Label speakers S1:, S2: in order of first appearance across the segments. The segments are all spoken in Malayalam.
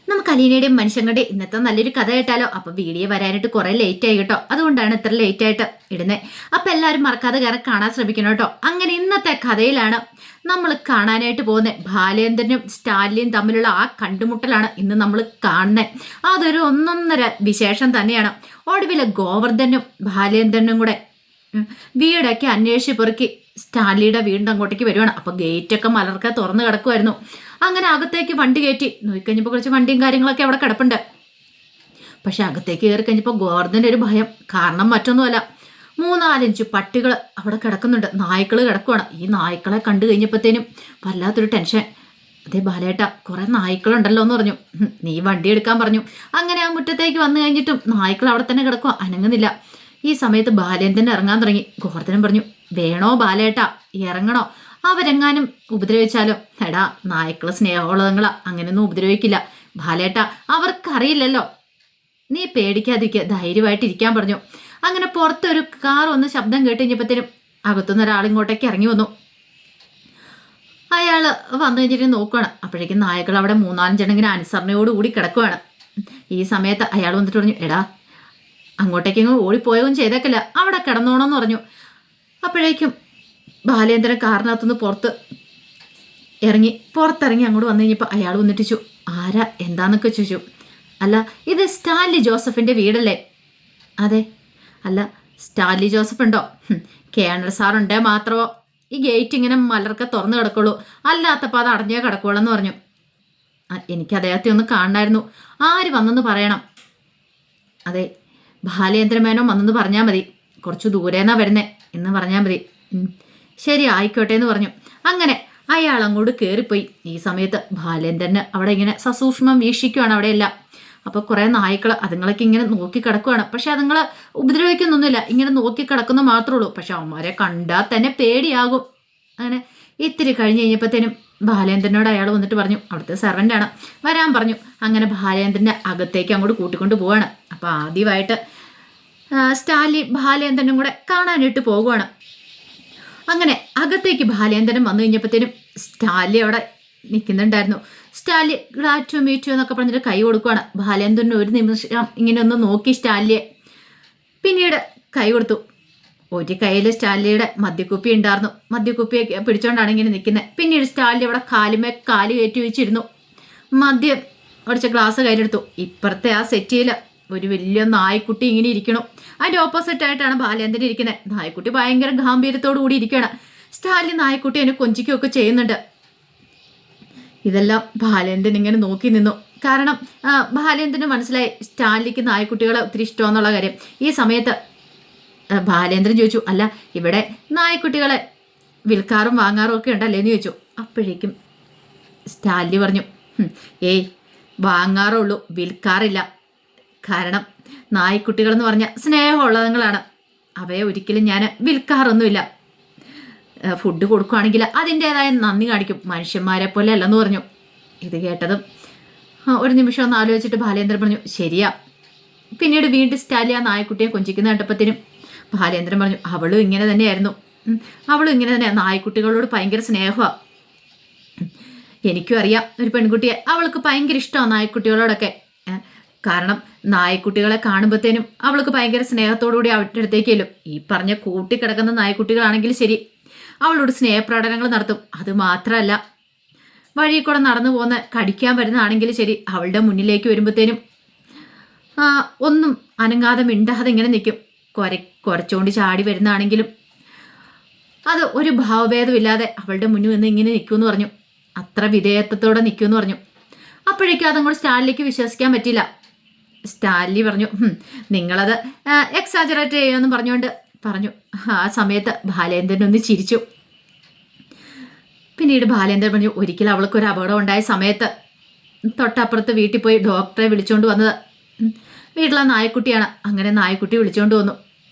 S1: നമുക്ക് അലീനയുടെയും മനുഷ്യങ്ങളുടെയും ഇന്നത്തെ നല്ലൊരു കഥ കേട്ടാലോ? അപ്പൊ വീഡിയോ വരാനായിട്ട് കുറെ ലേറ്റ് ആയി കേട്ടോ, അതുകൊണ്ടാണ് ഇത്ര ലേറ്റ് ആയിട്ട് ഇടുന്നത്. അപ്പൊ എല്ലാവരും മറക്കാതെ കയറി കാണാൻ ശ്രമിക്കണം കേട്ടോ. അങ്ങനെ ഇന്നത്തെ കഥയിലാണ് നമ്മൾ കാണാനായിട്ട് പോകുന്നത്. ബാലേന്ദ്രനും സ്റ്റാലിനും തമ്മിലുള്ള ആ കണ്ടുമുട്ടലാണ് ഇന്ന് നമ്മൾ കാണുന്നത്. അതൊരു ഒന്നൊന്നര വിശേഷം തന്നെയാണ്. ഒടുവിലെ ഗോവർദ്ധനും ബാലേന്ദ്രനും കൂടെ വീടൊക്കെ അന്വേഷിച്ച് പെറുക്കി സ്റ്റാലിയുടെ വീടിൻ്റെ അങ്ങോട്ടേക്ക് വരുവാണ്. അപ്പൊ ഗേറ്റൊക്കെ മലർക്കെ തുറന്നു കിടക്കുമായിരുന്നു. അങ്ങനെ അകത്തേക്ക് വണ്ടി കയറ്റി നോക്കിക്കഴിഞ്ഞപ്പോൾ കുറച്ച് വണ്ടിയും കാര്യങ്ങളൊക്കെ അവിടെ കിടപ്പുണ്ട്. പക്ഷെ അകത്തേക്ക് കയറി കഴിഞ്ഞപ്പോൾ ഗോവർദ്ധൻ്റെ ഒരു ഭയം. കാരണം മറ്റൊന്നുമല്ല, 3-4 പട്ടികൾ അവിടെ കിടക്കുന്നുണ്ട്, നായ്ക്കൾ കിടക്കുവാണ്. ഈ നായ്ക്കളെ കണ്ടു കഴിഞ്ഞപ്പോഴത്തേനും വല്ലാത്തൊരു ടെൻഷൻ. അതേ ബാലേട്ട, കുറെ നായ്ക്കളുണ്ടല്ലോ എന്ന് പറഞ്ഞു. നീ വണ്ടി എടുക്കാൻ പറഞ്ഞു. അങ്ങനെ ആ മുറ്റത്തേക്ക് വന്നു കഴിഞ്ഞിട്ടും നായ്ക്കൾ അവിടെ തന്നെ കിടക്കുക, അനങ്ങുന്നില്ല. ഈ സമയത്ത് ബാലേന്ദ്രൻ ഇറങ്ങാൻ തുടങ്ങി. ഗോവർദ്ധനൻ പറഞ്ഞു, വേണോ ബാലേട്ട, ഇറങ്ങണോ? അവരെങ്ങാനും ഉപദ്രവിച്ചാലോ? എടാ, നായ്ക്കള് സ്നേഹമുള്ളതുങ്ങളാ, അങ്ങനെയൊന്നും ഉപദ്രവിക്കില്ല ബാലേട്ട, അവർക്കറിയില്ലല്ലോ. നീ പേടിക്കാതിരിക്കുക, ധൈര്യമായിട്ടിരിക്കാൻ പറഞ്ഞു. അങ്ങനെ പുറത്തൊരു കാർ വന്ന് ശബ്ദം കേട്ട് കഴിഞ്ഞപ്പോഴത്തേനും അകത്തുനിന്ന് ഒരാളിങ്ങോട്ടേക്ക് ഇറങ്ങി വന്നു. അയാൾ വന്നു കഴിഞ്ഞിട്ട് നോക്കുകയാണ്. അപ്പോഴേക്കും നായകൾ അവിടെ 3-4 ഇങ്ങനെ അനുസരണയോടുകൂടി കിടക്കുകയാണ്. ഈ സമയത്ത് അയാൾ വന്നിട്ട് പറഞ്ഞു, എടാ, അങ്ങോട്ടേക്കെങ്ങും ഓടിപ്പോയതും ചെയ്തേക്കില്ല, അവിടെ കിടന്നോണമെന്ന് പറഞ്ഞു. അപ്പോഴേക്കും ബാലേന്ദ്രൻ കാറിനകത്തുനിന്ന് പുറത്തിറങ്ങി അങ്ങോട്ട് വന്നു കഴിഞ്ഞപ്പോൾ അയാൾ വന്നിട്ടിച്ചു. ആരാ എന്താന്നൊക്കെ ചോദിച്ചു. അല്ല, ഇത് സ്റ്റാൻലി ജോസഫിൻ്റെ വീടല്ലേ? അതെ. അല്ല, സ്റ്റാൻലി ജോസഫ് ഉണ്ടോ? കേണൽ സാറുണ്ടേ മാത്രമോ ഈ ഗേറ്റ് ഇങ്ങനെ മലർക്കെ തുറന്നു കിടക്കുള്ളൂ, അല്ലാത്തപ്പോൾ അത് അടഞ്ഞേ കിടക്കുള്ളൂ എന്ന് പറഞ്ഞു. എനിക്ക് അദ്ദേഹത്തെ ഒന്ന് കാണണമായിരുന്നു. ആര് വന്നെന്ന് പറയണം? അതെ, ബാലേന്ദ്രമേനോ വന്നെന്ന് പറഞ്ഞാൽ മതി, കുറച്ച് ദൂരേന്നാ വരുന്നേ എന്ന് പറഞ്ഞാൽ മതി. ശരി, ആയിക്കോട്ടെ എന്ന് പറഞ്ഞു. അങ്ങനെ അയാൾ അങ്ങോട്ട് കയറിപ്പോയി. ഈ സമയത്ത് ബാലേന്ദ്രന് അവിടെ ഇങ്ങനെ സസൂക്ഷ്മം വീക്ഷിക്കുവാണ് അവിടെയെല്ലാം. അപ്പോൾ കുറേ നായ്ക്കൾ അതുങ്ങളൊക്കെ ഇങ്ങനെ നോക്കി കിടക്കുവാണ്. പക്ഷെ അതുങ്ങൾ ഉപദ്രവിക്കുന്നൊന്നുമില്ല, ഇങ്ങനെ നോക്കി കിടക്കുന്ന മാത്രമേ ഉള്ളൂ. പക്ഷെ അവന്മാരെ കണ്ടാൽ തന്നെ പേടിയാകും. അങ്ങനെ ഇത്തിരി കഴിഞ്ഞ് കഴിഞ്ഞപ്പോഴത്തേനും ബാലേന്ദ്രനോട് അയാൾ വന്നിട്ട് പറഞ്ഞു, അവിടുത്തെ സെർവൻ്റാണ്, വരാൻ പറഞ്ഞു. അങ്ങനെ ബാലേന്ദ്രൻ്റെ അകത്തേക്ക് അങ്ങോട്ട് കൂട്ടിക്കൊണ്ട് പോവാണ്. അപ്പോൾ ആദ്യമായിട്ട് സ്റ്റാലി ബാലേന്ദ്രനും കൂടെ കാണാനായിട്ട് പോകുവാണ്. അങ്ങനെ അകത്തേക്ക് ബാലേന്ദ്രൻ വന്നു കഴിഞ്ഞപ്പോഴത്തേനും സ്റ്റാലി അവിടെ നിൽക്കുന്നുണ്ടായിരുന്നു. സ്റ്റാലി ഗ്ലാഡ് ടു മീറ്റ് യു എന്നൊക്കെ പറഞ്ഞിട്ട് കൈ കൊടുക്കുകയാണ്. ബാലേന്ദ്രന് ഒരു നിമിഷം ഇങ്ങനെ ഒന്ന് നോക്കി സ്റ്റാലിയെ, പിന്നീട് കൈ കൊടുത്തു. ഒരു കയ്യിൽ സ്റ്റാലിയുടെ മദ്യക്കുപ്പി ഉണ്ടായിരുന്നു, മദ്യക്കുപ്പിയൊക്കെ പിടിച്ചോണ്ടാണ് ഇങ്ങനെ നിൽക്കുന്നത്. പിന്നീട് സ്റ്റാലി അവിടെ കാലുമേ കാല് കയറ്റി വെച്ചിരുന്നു. മദ്യം ഒടിച്ച ഗ്ലാസ് കയ്യിലെടുത്തു. ഇപ്പുറത്തെ ആ സെറ്റിയിൽ ഒരു വലിയ നായ്ക്കുട്ടി ഇങ്ങനെ ഇരിക്കണു. അതിൻ്റെ ഓപ്പോസിറ്റ് ആയിട്ടാണ് ബാലേന്ദ്രൻ ഇരിക്കുന്നത്. നായ്ക്കുട്ടി ഭയങ്കര ഗാംഭീര്യത്തോടു കൂടി ഇരിക്കുകയാണ്. സ്റ്റാലി നായ്ക്കുട്ടി അതിനെ കൊഞ്ചിക്കുകയൊക്കെ ചെയ്യുന്നുണ്ട്. ഇതെല്ലാം ബാലേന്ദ്രൻ ഇങ്ങനെ നോക്കി നിന്നു. കാരണം ബാലേന്ദ്രന് മനസ്സിലായി സ്റ്റാലിക്ക് നായ്ക്കുട്ടികളെ ഒത്തിരി ഇഷ്ടമെന്നുള്ള കാര്യം. ഈ സമയത്ത് ബാലേന്ദ്രൻ ചോദിച്ചു, അല്ല, ഇവിടെ നായ്ക്കുട്ടികളെ വിൽക്കാറും വാങ്ങാറും ഒക്കെ ഉണ്ടല്ലേ എന്ന് ചോദിച്ചു. അപ്പോഴേക്കും സ്റ്റാലി പറഞ്ഞു, ഏയ്, വാങ്ങാറുള്ളൂ, വിൽക്കാറില്ല. കാരണം നായ്ക്കുട്ടികളെന്ന് പറഞ്ഞാൽ സ്നേഹമുള്ളതുങ്ങളാണ്, അവയെ ഒരിക്കലും ഞാൻ വിൽക്കാറൊന്നുമില്ല. ഫുഡ് കൊടുക്കുകയാണെങ്കിൽ അതിൻ്റേതായ നന്ദി കാണിക്കും, മനുഷ്യന്മാരെ പോലെ അല്ലെന്ന് പറഞ്ഞു. ഇത് കേട്ടതും ഒരു നിമിഷം ഒന്ന് ആലോചിച്ചിട്ട് ബാലേന്ദ്രൻ പറഞ്ഞു, ശരിയാ. പിന്നീട് വീണ്ടും സ്റ്റാലി ആ നായ്ക്കുട്ടിയെ കൊഞ്ചിക്കുന്ന കണ്ടപ്പത്തിനും ബാലേന്ദ്രൻ പറഞ്ഞു, അവളും ഇങ്ങനെ തന്നെയായിരുന്നു, അവളും ഇങ്ങനെ തന്നെ, നായ്ക്കുട്ടികളോട് ഭയങ്കര സ്നേഹമാണ്. എനിക്കും അറിയാം ഒരു പെൺകുട്ടിയെ, അവൾക്ക് ഭയങ്കര ഇഷ്ടമാണ് നായ്ക്കുട്ടികളോടൊക്കെ. കാരണം നായ്ക്കുട്ടികളെ കാണുമ്പോഴത്തേനും അവൾക്ക് ഭയങ്കര സ്നേഹത്തോടുകൂടി അവരുടെ അടുത്തേക്ക് ചെല്ലും. ഈ പറഞ്ഞ കൂട്ടിക്കിടക്കുന്ന നായ്ക്കുട്ടികളാണെങ്കിൽ ശരി, അവളോട് സ്നേഹപ്രകടനങ്ങൾ നടത്തും. അത് മാത്രമല്ല, വഴി കൂടെ നടന്നു പോകുന്ന കടിക്കാൻ വരുന്നതാണെങ്കിൽ ശരി, അവളുടെ മുന്നിലേക്ക് വരുമ്പോഴത്തേനും ഒന്നും അനങ്ങാതെ മിണ്ടാതെ ഇങ്ങനെ നിൽക്കും. കുരച്ചുകൊണ്ട് ചാടി വരുന്നതാണെങ്കിലും അത് ഒരു ഭാവഭേദമില്ലാതെ അവളുടെ മുന്നിൽ നിന്ന് ഇങ്ങനെ നിൽക്കുമെന്ന് പറഞ്ഞു. അത്ര വിധേയത്വത്തോടെ നിൽക്കുമെന്ന് പറഞ്ഞു. അപ്പോഴേക്കും അതങ്ങോട്ട് സ്റ്റാലിലേക്ക് വിശ്വസിക്കാൻ പറ്റില്ല. സ്റ്റാലി പറഞ്ഞു, നിങ്ങളത് എക്സാജറേറ്റ് ചെയ്യുമെന്ന് പറഞ്ഞുകൊണ്ട് പറഞ്ഞു. ആ സമയത്ത് ബാലേന്ദ്രൻ ഒന്ന് ചിരിച്ചു. പിന്നീട് ബാലേന്ദ്രൻ പറഞ്ഞു, ഒരിക്കലും അവൾക്കൊരു അപകടം ഉണ്ടായ സമയത്ത് തൊട്ടപ്പുറത്ത് വീട്ടിൽ പോയി ഡോക്ടറെ വിളിച്ചുകൊണ്ട് വന്നത് വീട്ടിലെ നായക്കുട്ടിയാണ്. അങ്ങനെ നായക്കുട്ടി വിളിച്ചുകൊണ്ട് വന്നു,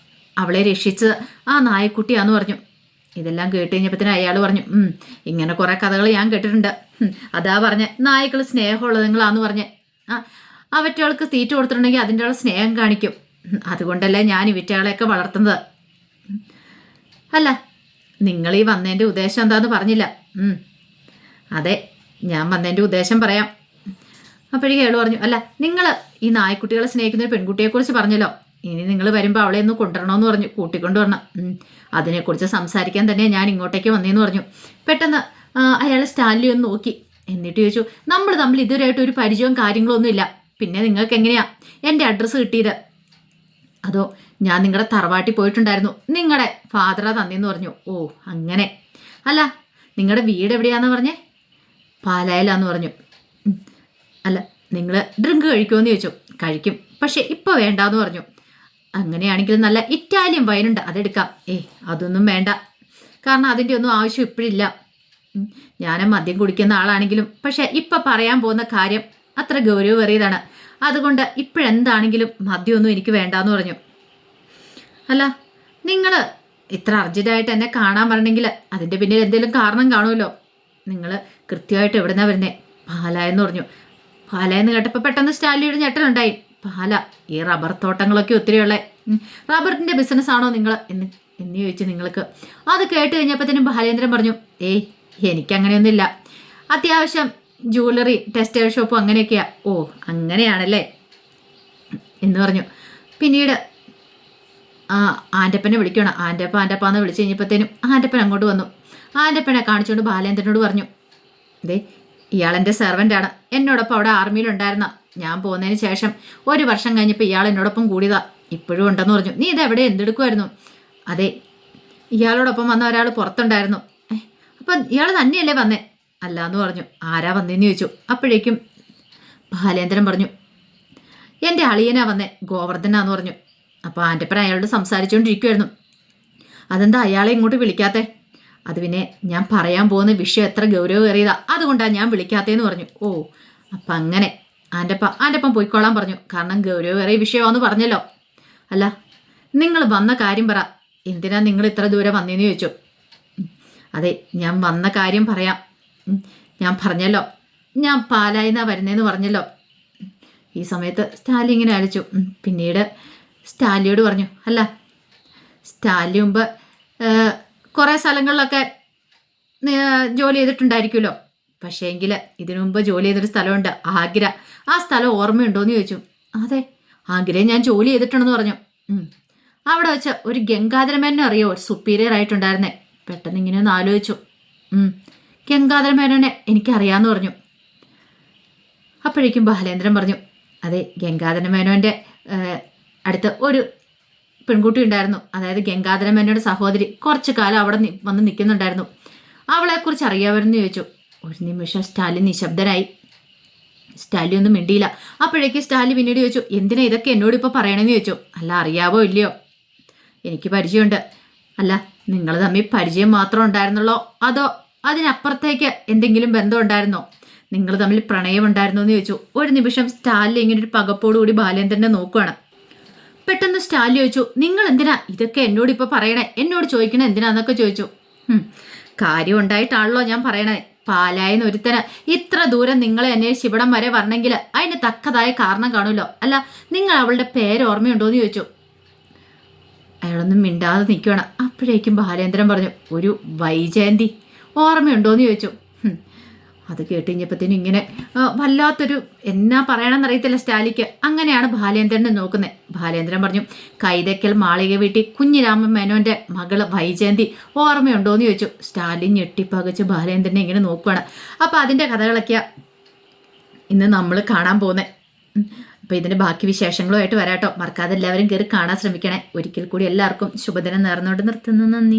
S1: അവളെ രക്ഷിച്ചത് ആ നായക്കുട്ടിയാന്ന് പറഞ്ഞു. ഇതെല്ലാം കേട്ട് കഴിഞ്ഞപ്പോഴത്തേനും അയാൾ പറഞ്ഞു, ഇങ്ങനെ കുറേ കഥകൾ ഞാൻ കേട്ടിട്ടുണ്ട്. അതാ പറഞ്ഞ നായ്ക്കൾ സ്നേഹമുള്ളതുങ്ങളാന്ന് പറഞ്ഞ് അവറ്റകൾക്ക് തീറ്റ കൊടുത്തിട്ടുണ്ടെങ്കിൽ അതിൻ്റെ ഉള്ള സ്നേഹം കാണിക്കും. അതുകൊണ്ടല്ലേ ഞാൻ ഇവറ്റകളെയൊക്കെ വളർത്തുന്നത്. അല്ല, നിങ്ങൾ ഈ വന്നതിൻ്റെ ഉദ്ദേശം എന്താന്ന് പറഞ്ഞില്ല. അതെ, ഞാൻ വന്നതിൻ്റെ ഉദ്ദേശം പറയാം. അപ്പോഴേക്കും അയാൾ പറഞ്ഞു, അല്ല നിങ്ങൾ ഈ നായ്ക്കുട്ടികളെ സ്നേഹിക്കുന്ന ഒരു പെൺകുട്ടിയെക്കുറിച്ച് പറഞ്ഞല്ലോ, ഇനി നിങ്ങൾ വരുമ്പോൾ അവളെ ഒന്ന് കൊണ്ടുവരണമെന്ന് പറഞ്ഞു, കൂട്ടിക്കൊണ്ടുവരണം. അതിനെക്കുറിച്ച് സംസാരിക്കാൻ തന്നെ ഞാൻ ഇങ്ങോട്ടേക്ക് വന്നേന്ന് പറഞ്ഞു. പെട്ടെന്ന് അയാൾ സ്റ്റാൻലി ഒന്ന് നോക്കി, എന്നിട്ട് ചോദിച്ചു, നമ്മൾ തമ്മിൽ ഇതുവരെയായിട്ട് ഒരു പരിചയവും കാര്യങ്ങളൊന്നും ഇല്ല, പിന്നെ നിങ്ങൾക്ക് എങ്ങനെയാ എൻ്റെ അഡ്രസ്സ് കിട്ടിയത്? അതോ ഞാൻ നിങ്ങളുടെ തറവാട്ടിൽ പോയിട്ടുണ്ടായിരുന്നു, നിങ്ങളുടെ ഫാദറാ തന്നെയെന്ന് പറഞ്ഞു. ഓ അങ്ങനെ. അല്ല നിങ്ങളുടെ വീട് എവിടെയാന്ന് പറഞ്ഞേ? പാലായിലാന്ന് പറഞ്ഞു. അല്ല നിങ്ങൾ ഡ്രിങ്ക് കഴിക്കുമെന്ന് ചോദിച്ചു. കഴിക്കും, പക്ഷെ ഇപ്പോൾ വേണ്ടാന്ന് പറഞ്ഞു. അങ്ങനെയാണെങ്കിൽ നല്ല ഇറ്റാലിയൻ വൈനുണ്ട്, അതെടുക്കാം. അതൊന്നും വേണ്ട, കാരണം അതിൻ്റെ ഒന്നും ആവശ്യം ഇപ്പോഴില്ല. ഞാൻ മദ്യം കുടിക്കുന്ന ആളാണെങ്കിലും പക്ഷെ ഇപ്പം പറയാൻ പോകുന്ന കാര്യം അത്ര ഗൗരവമേറിയതാണ്, അതുകൊണ്ട് ഇപ്പോഴെന്താണെങ്കിലും മദ്യമൊന്നും എനിക്ക് വേണ്ടാന്ന് പറഞ്ഞു. അല്ല നിങ്ങൾ ഇത്ര അർജൻറ്റായിട്ട് എന്നെ കാണാൻ വരണമെങ്കിൽ അതിൻ്റെ പിന്നിൽ എന്തെങ്കിലും കാരണം കാണുമല്ലോ. നിങ്ങൾ കൃത്യമായിട്ട് എവിടുന്നാ വരുന്നേ? പാലായെന്ന് പറഞ്ഞു. പാലായെന്ന് കേട്ടപ്പോൾ പെട്ടെന്ന് സ്റ്റാലിയുടെ ഞെട്ടലുണ്ടായി. പാല, ഈ റബ്ബർ തോട്ടങ്ങളൊക്കെ ഒത്തിരിയുള്ള റബ്ബറിൻ്റെ ബിസിനസ്സാണോ നിങ്ങൾ എന്ന് ചോദിച്ചു. നിങ്ങൾക്ക് അത് കേട്ട് കഴിഞ്ഞപ്പോഴത്തേനും ബാലേന്ദ്രൻ പറഞ്ഞു, എനിക്കങ്ങനെയൊന്നുമില്ല, അത്യാവശ്യം ജൂവലറി, ടെക്സ്റ്റൈൽ ഷോപ്പും അങ്ങനെയൊക്കെയാ. ഓ അങ്ങനെയാണല്ലേ എന്ന് പറഞ്ഞു. പിന്നീട് ആൻ്റപ്പനെ വിളിക്കണം. ആൻ്റപ്പാന്ന് വിളിച്ച് കഴിഞ്ഞപ്പോഴത്തേനും ആൻ്റപ്പൻ അങ്ങോട്ട് വന്നു. ആൻ്റപ്പനെ കാണിച്ചുകൊണ്ട് ബാലേന്ദ്രനോട് പറഞ്ഞു, ഇയാളെൻ്റെ സെർവൻ്റാണ്, എന്നോടൊപ്പം അവിടെ ആർമിയിലുണ്ടായിരുന്ന, ഞാൻ പോകുന്നതിന് ശേഷം 1 വർഷം കഴിഞ്ഞപ്പോൾ ഇയാൾ എന്നോടൊപ്പം കൂടിയതാ, ഇപ്പോഴും ഉണ്ടെന്ന് പറഞ്ഞു. നീ ഇതെവിടെ എന്തെടുക്കുമായിരുന്നു? അതെ, ഇയാളോടൊപ്പം വന്ന ഒരാൾ പുറത്തുണ്ടായിരുന്നു. അപ്പം ഇയാൾ തന്നെയല്ലേ വന്നേ? അല്ല എന്ന് പറഞ്ഞു. ആരാ വന്നേന്ന് ചോദിച്ചു. അപ്പോഴേക്കും ബാലേന്ദ്രൻ പറഞ്ഞു, എൻ്റെ അളിയനാ വന്നേ, ഗോവർദ്ധനാന്ന് പറഞ്ഞു. അപ്പോൾ ആൻ്റപ്പൻ അയാളോട് സംസാരിച്ചുകൊണ്ടിരിക്കുമായിരുന്നു. അതെന്താ അയാളെ ഇങ്ങോട്ട് വിളിക്കാത്തേ? അത് പിന്നെ ഞാൻ പറയാൻ പോകുന്ന വിഷയം എത്ര ഗൗരവമേറിയതാ, അതുകൊണ്ടാണ് ഞാൻ വിളിക്കാത്തേന്ന് പറഞ്ഞു. ഓ അപ്പം അങ്ങനെ. ആൻ്റപ്പൻ പോയിക്കോളാൻ പറഞ്ഞു, കാരണം ഗൗരവമേറിയ വിഷയമാണെന്ന് പറഞ്ഞല്ലോ. അല്ല നിങ്ങൾ വന്ന കാര്യം പറ, എന്തിനാ നിങ്ങൾ ഇത്ര ദൂരെ വന്നേന്ന് ചോദിച്ചു. അതെ, ഞാൻ വന്ന കാര്യം പറയാം. ഞാൻ പറഞ്ഞല്ലോ, ഞാൻ പാലായിന്നാ വരുന്നതെന്ന് പറഞ്ഞല്ലോ. ഈ സമയത്ത് സ്റ്റാലി ഇങ്ങനെ അടിച്ചു. പിന്നീട് സ്റ്റാലിയോട് പറഞ്ഞു, അല്ല സ്റ്റാലി മുമ്പ് കുറേ സ്ഥലങ്ങളിലൊക്കെ ജോലി ചെയ്തിട്ടുണ്ടായിരിക്കുമല്ലോ, പക്ഷേ എങ്കിൽ ഇതിനു മുമ്പ് ജോലി ചെയ്തൊരു സ്ഥലമുണ്ട്, ആഗ്ര. ആ സ്ഥലം ഓർമ്മയുണ്ടോയെന്ന് ചോദിച്ചു. അതെ, ആഗ്രയിൽ ഞാൻ ജോലി ചെയ്തിട്ടുണ്ടെന്ന് പറഞ്ഞു. അവിടെ വെച്ച് ഒരു ഗംഗാധരമേനനെ അറിയോ, ഒരു സുപ്പീരിയർ ആയിട്ടുണ്ടായിരുന്നേ. പെട്ടെന്ന് ഇങ്ങനെ ഒന്ന് ആലോചിച്ചു. ഗംഗാധരമേനനെ എനിക്കറിയാമെന്ന് പറഞ്ഞു. അപ്പോഴേക്കും ബാലേന്ദ്രൻ പറഞ്ഞു, അതെ, ഗംഗാധരമേനോൻ്റെ അടുത്ത് ഒരു പെൺകുട്ടി ഉണ്ടായിരുന്നു, അതായത് ഗംഗാധരമേനോയുടെ സഹോദരി, കുറച്ചു കാലം അവിടെ വന്ന് നിൽക്കുന്നുണ്ടായിരുന്നു, അവളെക്കുറിച്ച് അറിയാമായിരുന്നു ചോദിച്ചു. ഒരു നിമിഷം സ്റ്റാലിൻ നിശബ്ദനായി. സ്റ്റാലി ഒന്നും മിണ്ടിയില്ല. അപ്പോഴേക്ക് സ്റ്റാലി പിന്നീട് ചോദിച്ചു, എന്തിനാ ഇതൊക്കെ എന്നോട് ഇപ്പോൾ പറയണമെന്ന് ചോദിച്ചു. അല്ല അറിയാവോ ഇല്ലയോ? എനിക്ക് പരിചയമുണ്ട്. അല്ല നിങ്ങൾ തമ്മിൽ പരിചയം മാത്രം ഉണ്ടായിരുന്നുള്ളോ, അതോ അതിനപ്പുറത്തേക്ക് എന്തെങ്കിലും ബന്ധം ഉണ്ടായിരുന്നോ? നിങ്ങൾ തമ്മിൽ പ്രണയം ഉണ്ടായിരുന്നോ എന്ന് ചോദിച്ചു. ഒരു നിമിഷം സ്റ്റാലി ഇങ്ങനെ ഒരു പകപ്പോടുകൂടി ബാലേന്ദ്രനെ നോക്കുകയാണ്. പെട്ടെന്ന് സ്റ്റാലി ചോദിച്ചു, നിങ്ങൾ എന്തിനാ ഇതൊക്കെ എന്നോട് ഇപ്പോൾ പറയണേ, എന്നോട് ചോദിക്കണേ എന്തിനാന്നൊക്കെ ചോദിച്ചു. കാര്യം ഉണ്ടായിട്ടാണല്ലോ ഞാൻ പറയണേ. പാലായെന്ന് ഒരുത്തന് ഇത്ര ദൂരം നിങ്ങളെ അന്വേഷിച്ച് ഇവിടം വരെ വരണമെങ്കിൽ അതിന് തക്കതായ കാരണം കാണുമല്ലോ. അല്ല നിങ്ങൾ അവളുടെ പേര് ഓർമ്മയുണ്ടോയെന്ന് ചോദിച്ചു. അയാളൊന്നും മിണ്ടാതെ നിൽക്കുകയാണ്. അപ്പോഴേക്കും ബാലേന്ദ്രൻ പറഞ്ഞു, ഒരു വൈജയന്തി, ഓർമ്മയുണ്ടോയെന്ന് ചോദിച്ചു. അത് കേട്ട് കഴിഞ്ഞപ്പോഴത്തേനും ഇങ്ങനെ വല്ലാത്തൊരു എന്നാ പറയണമെന്നറിയത്തില്ല സ്റ്റാലിക്ക്. അങ്ങനെയാണ് ബാലേന്ദ്രനെ നോക്കുന്നത്. ബാലേന്ദ്രൻ പറഞ്ഞു, കൈതക്കൽ മാളിക വീട്ടിൽ കുഞ്ഞിരാമൻ മേനോൻ്റെ മകള് വൈജയന്തി ഓർമ്മയുണ്ടോയെന്ന് ചോദിച്ചു. സ്റ്റാലിൻ ഞെട്ടിപ്പകച്ച് ബാലേന്ദ്രനെ ഇങ്ങനെ നോക്കുകയാണ്. അപ്പോൾ അതിൻ്റെ കഥകളൊക്കെയാണ് ഇന്ന് നമ്മൾ കാണാൻ പോകുന്നത്. അപ്പോൾ ഇതിൻ്റെ ബാക്കി വിശേഷങ്ങളുമായിട്ട് വരാട്ടോ. മറക്കാതെ എല്ലാവരും കയറി കാണാൻ ശ്രമിക്കണേ. ഒരിക്കൽ കൂടി എല്ലാവർക്കും ശുഭദിനം നേർന്നുകൊണ്ട് നിർത്തുന്നു. നന്ദി.